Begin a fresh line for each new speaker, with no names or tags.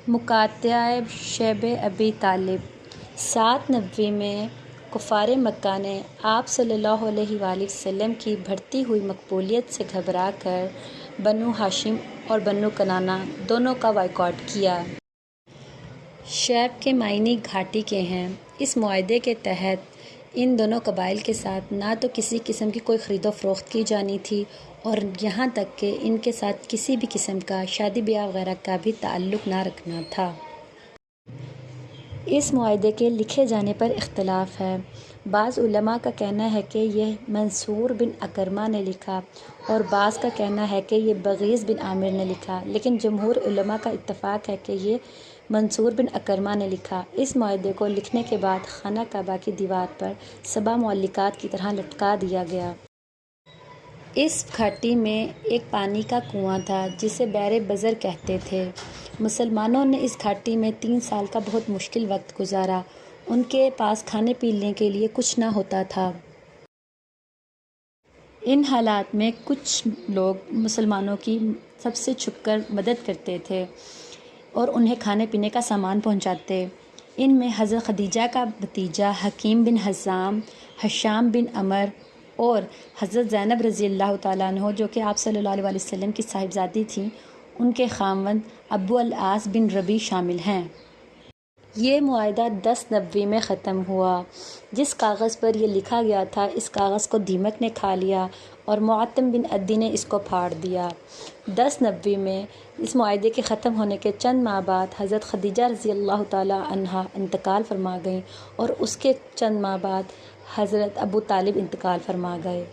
مکاتب شیب ابی طالب 790 میں کفار مکہ نے آپ صلی اللہ علیہ وآلہ وسلم کی بڑھتی ہوئی مقبولیت سے گھبرا کر بنو ہاشم اور بنو کنانہ دونوں کا بائیکاٹ کیا۔ شیب کے معنی گھاٹی کے ہیں۔ اس معاہدے کے تحت ان دونوں قبائل کے ساتھ نہ تو کسی قسم کی کوئی خرید و فروخت کی جانی تھی اور یہاں تک کہ ان کے ساتھ کسی بھی قسم کا شادی بیاہ وغیرہ کا بھی تعلق نہ رکھنا تھا۔ اس معاہدے کے لکھے جانے پر اختلاف ہے۔ بعض علماء کا کہنا ہے کہ یہ منصور بن عکرمہ نے لکھا اور بعض کا کہنا ہے کہ یہ بغیث بن عامر نے لکھا، لیکن جمہور علماء کا اتفاق ہے کہ یہ منصور بن عکرمہ نے لکھا۔ اس معاہدے کو لکھنے کے بعد خانہ کعبہ کی دیوار پر 7 معلقات کی طرح لٹکا دیا گیا۔ اس گھاٹی میں ایک پانی کا کنواں تھا جسے بئر بزر کہتے تھے۔ مسلمانوں نے اس گھاٹی میں 3 سال کا بہت مشکل وقت گزارا۔ ان کے پاس کھانے پینے کے لیے کچھ نہ ہوتا تھا۔ ان حالات میں کچھ لوگ مسلمانوں کی سب سے چھپ کر مدد کرتے تھے اور انہیں کھانے پینے کا سامان پہنچاتے۔ ان میں حضرت خدیجہ کا بھتیجا حکیم بن حزام، ہشام بن عمر اور حضرت زینب رضی اللہ تعالیٰ عنہ جو کہ آپ صلی اللہ علیہ وسلم کی صاحبزادی تھیں، ان کے خاوند ابو العاص بن ربیع شامل ہیں۔ یہ معاہدہ 1090 میں ختم ہوا۔ جس کاغذ پر یہ لکھا گیا تھا اس کاغذ کو دیمک نے کھا لیا اور معتم بن عدی نے اس کو پھاڑ دیا۔ 1090 میں اس معاہدے کے ختم ہونے کے چند ماہ بعد حضرت خدیجہ رضی اللہ تعالیٰ عنہا انتقال فرما گئیں اور اس کے چند ماہ بعد حضرت ابو طالب انتقال فرما گئے۔